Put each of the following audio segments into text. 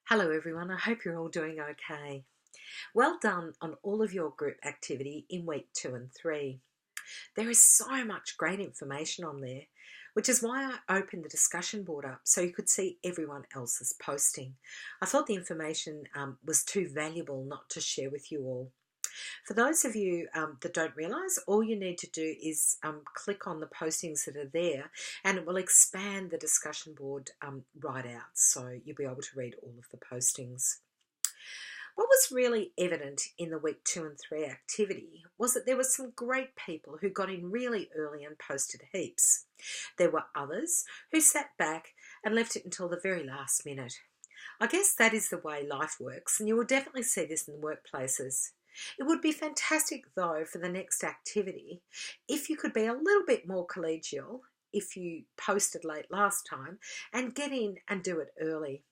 Hello everyone, I hope you're all doing okay. Well done on all of your group activity in week 2 and 3. There is so much great information on there, which is why I opened the discussion board up so you could see everyone else's posting. I thought the information was too valuable not to share with you all. For those of you that don't realise, all you need to do is click on the postings that are there and it will expand the discussion board right out, so you'll be able to read all of the postings. What was really evident in the week 2 and 3 activity was that there were some great people who got in really early and posted heaps. There were others who sat back and left it until the very last minute. I guess that is the way life works, and you will definitely see this in workplaces. It would be fantastic, though, for the next activity if you could be a little bit more collegial if you posted late last time and get in and do it early.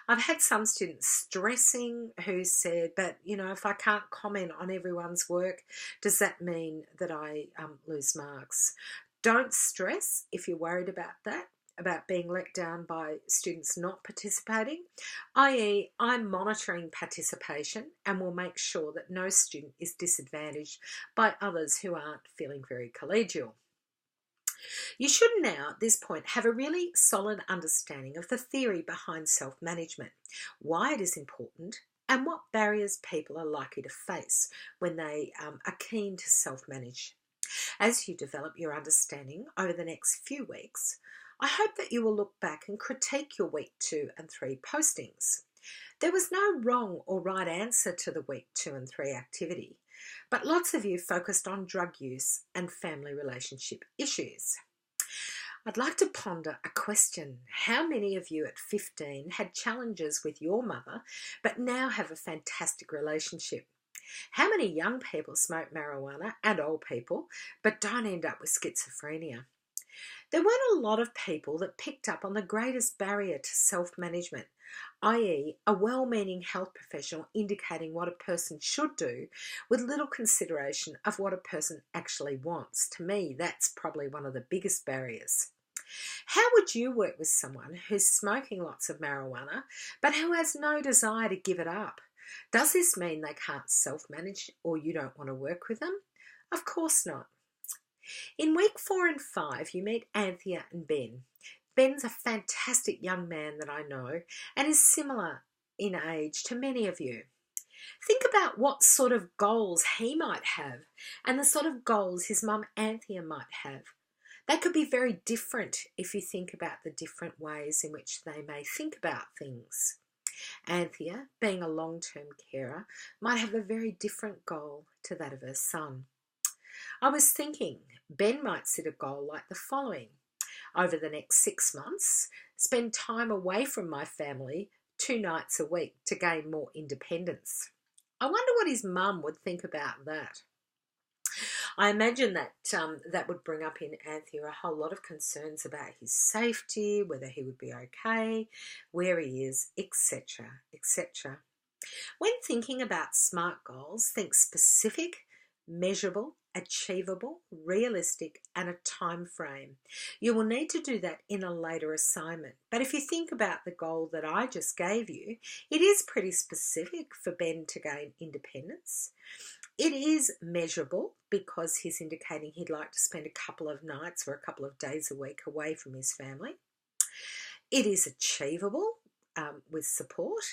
I've had some students stressing who said, but if I can't comment on everyone's work, does that mean that I lose marks? Don't stress if you're worried about that, about being let down by students not participating, i.e. I'm monitoring participation and will make sure that no student is disadvantaged by others who aren't feeling very collegial. You should now, at this point, have a really solid understanding of the theory behind self-management, why it is important, and what barriers people are likely to face when they are keen to self-manage. As you develop your understanding over the next few weeks, I hope that you will look back and critique your week 2 and 3 postings. There was no wrong or right answer to the week 2 and 3 activity, but lots of you focused on drug use and family relationship issues. I'd like to ponder a question. How many of you at 15 had challenges with your mother but now have a fantastic relationship? How many young people smoke marijuana and old people but don't end up with schizophrenia? There weren't a lot of people that picked up on the greatest barrier to self-management, i.e. a well-meaning health professional indicating what a person should do with little consideration of what a person actually wants. To me, that's probably one of the biggest barriers. How would you work with someone who's smoking lots of marijuana but who has no desire to give it up? Does this mean they can't self-manage or you don't want to work with them? Of course not. In week 4 and 5, you meet Anthea and Ben. Ben's a fantastic young man that I know and is similar in age to many of you. Think about what sort of goals he might have and the sort of goals his mum Anthea might have. They could be very different if you think about the different ways in which they may think about things. Anthea, being a long-term carer, might have a very different goal to that of her son. I was thinking Ben might set a goal like the following. Over the next 6 months, spend time away from my family 2 nights a week to gain more independence. I wonder what his mum would think about that. I imagine that that would bring up in Anthea a whole lot of concerns about his safety, whether he would be okay, where he is, etc., etc. When thinking about SMART goals, think specific, measurable, achievable, realistic, and a time frame. You will need to do that in a later assignment. But if you think about the goal that I just gave you, it is pretty specific for Ben to gain independence. It is measurable because he's indicating he'd like to spend a couple of nights or a couple of days a week away from his family. It is achievable with support.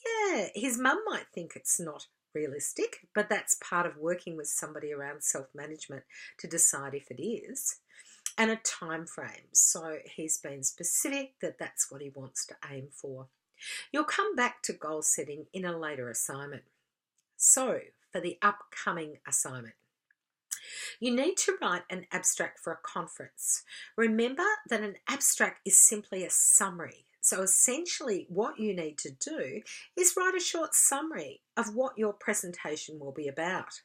Yeah, his mum might think it's not realistic, but that's part of working with somebody around self-management to decide if it is. And a time frame. So he's been specific that that's what he wants to aim for. You'll come back to goal setting in a later assignment. So for the upcoming assignment, you need to write an abstract for a conference. Remember that an abstract is simply a summary. So essentially what you need to do is write a short summary of what your presentation will be about.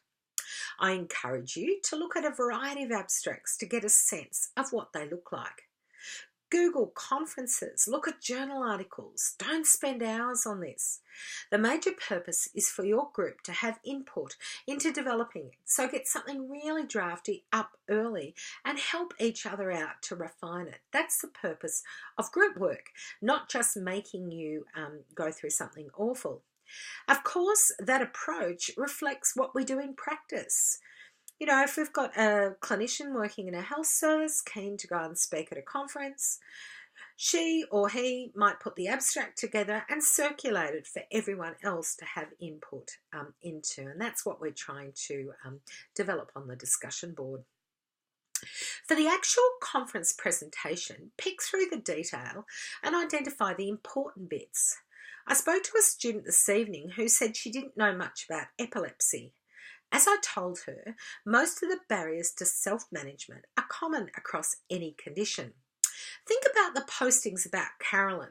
I encourage you to look at a variety of abstracts to get a sense of what they look like. Google conferences, look at journal articles. Don't spend hours on this. The major purpose is for your group to have input into developing it. So get something really drafty up early and help each other out to refine it. That's the purpose of group work, not just making you go through something awful. Of course, that approach reflects what we do in practice. You know, if we've got a clinician working in a health service keen to go and speak at a conference, she or he might put the abstract together and circulate it for everyone else to have input into. And that's what we're trying to develop on the discussion board. For the actual conference presentation, pick through the detail and identify the important bits. I spoke to a student this evening who said she didn't know much about epilepsy. As I told her, most of the barriers to self-management are common across any condition. Think about the postings about Carolyn.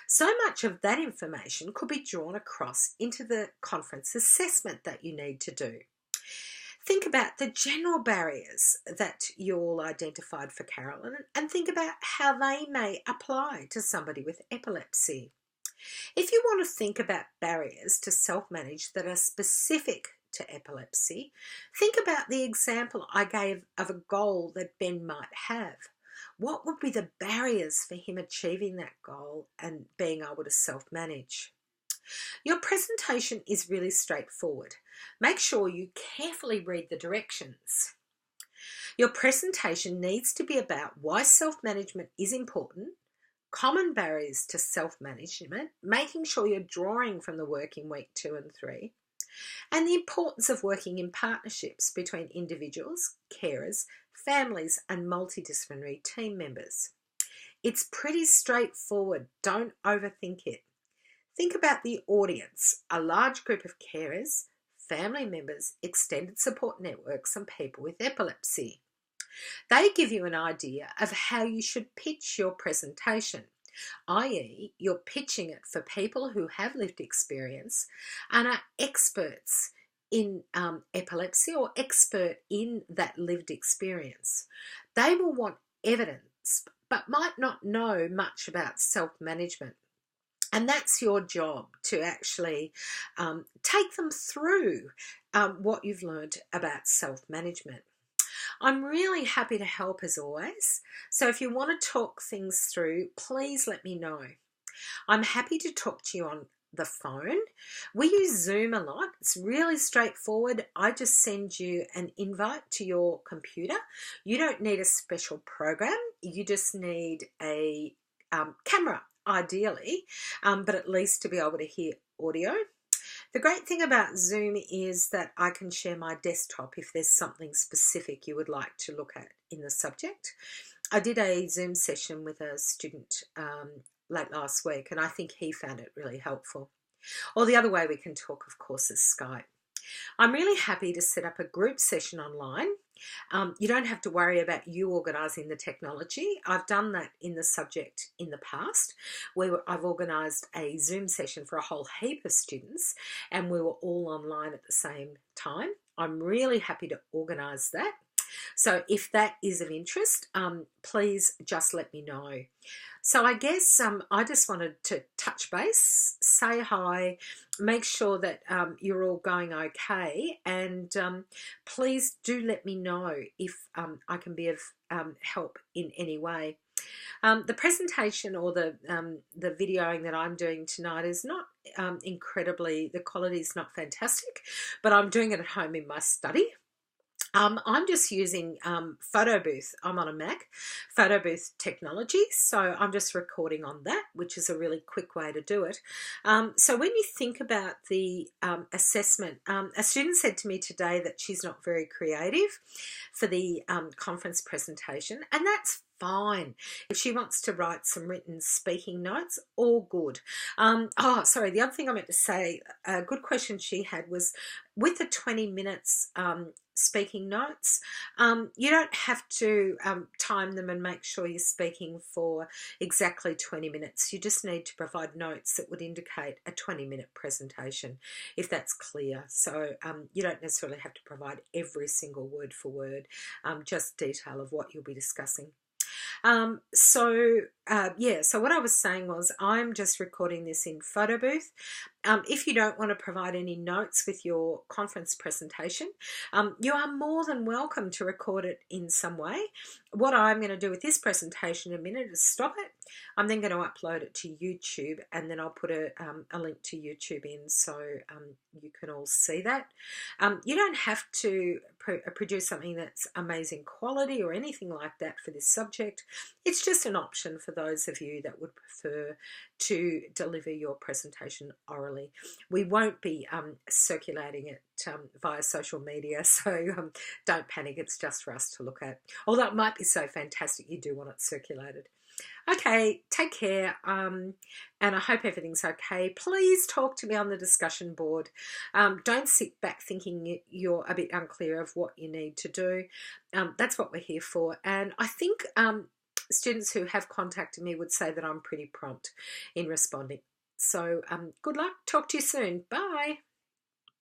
So much of that information could be drawn across into the conference assessment that you need to do. Think about the general barriers that you all identified for Carolyn and think about how they may apply to somebody with epilepsy. If you want to think about barriers to self-manage that are specific to epilepsy, think about the example I gave of a goal that Ben might have. What would be the barriers for him achieving that goal and being able to self-manage? Your presentation is really straightforward. Make sure you carefully read the directions. Your presentation needs to be about why self-management is important, common barriers to self-management, making sure you're drawing from the work in week 2 and 3, and the importance of working in partnerships between individuals, carers, families, and multidisciplinary team members. It's pretty straightforward. Don't overthink it. Think about the audience, a large group of carers, family members, extended support networks, and people with epilepsy. They give you an idea of how you should pitch your presentation, i.e., you're pitching it for people who have lived experience and are experts in epilepsy or expert in that lived experience. They will want evidence but might not know much about self-management. And that's your job, to actually take them through what you've learned about self-management. I'm really happy to help as always. So if you want to talk things through, please let me know. I'm happy to talk to you on the phone. We use Zoom a lot. It's really straightforward. I just send you an invite to your computer. You don't need a special program. You just need a camera, ideally, but at least to be able to hear audio. The great thing about Zoom is that I can share my desktop if there's something specific you would like to look at in the subject. I did a Zoom session with a student late last week, and I think he found it really helpful. Or the other way we can talk, of course, is Skype. I'm really happy to set up a group session online. You don't have to worry about you organising the technology. I've done that in the subject in the past, where I've organised a Zoom session for a whole heap of students, and we were all online at the same time. I'm really happy to organise that. So if that is of interest, please just let me know. So I guess I just wanted to touch base, say hi, make sure that you're all going okay, and please do let me know if I can be of help in any way. The presentation or the videoing that I'm doing tonight is not incredibly, the quality is not fantastic, but I'm doing it at home in my study. I'm just using Photo Booth. I'm on a Mac, Photo Booth technology, so I'm just recording on that, which is a really quick way to do it. So when you think about the assessment, a student said to me today that she's not very creative for the conference presentation, and that's fine. If she wants to write some written speaking notes, all good. Sorry, the other thing I meant to say, a good question she had was, with the 20 minutes speaking notes, you don't have to time them and make sure you're speaking for exactly 20 minutes. You just need to provide notes that would indicate a 20-minute presentation, if that's clear. So you don't necessarily have to provide every single word for word, just detail of what you'll be discussing. So what I was saying was I'm just recording this in photo booth. If you don't want to provide any notes with your conference presentation, you are more than welcome to record it in some way. What I'm going to do with this presentation in a minute is stop it. I'm then going to upload it to YouTube, and then I'll put a link to YouTube in so you can all see that. You don't have to produce something that's amazing quality or anything like that for this subject. It's just an option for those of you that would prefer to deliver your presentation orally. We won't be circulating it via social media, so don't panic. It's just for us to look at. Although it might be so fantastic you do want it circulated. Okay, take care, and I hope everything's okay. Please talk to me on the discussion board. Don't sit back thinking you're a bit unclear of what you need to do. That's what we're here for. And I think students who have contacted me would say that I'm pretty prompt in responding. So good luck. Talk to you soon. Bye.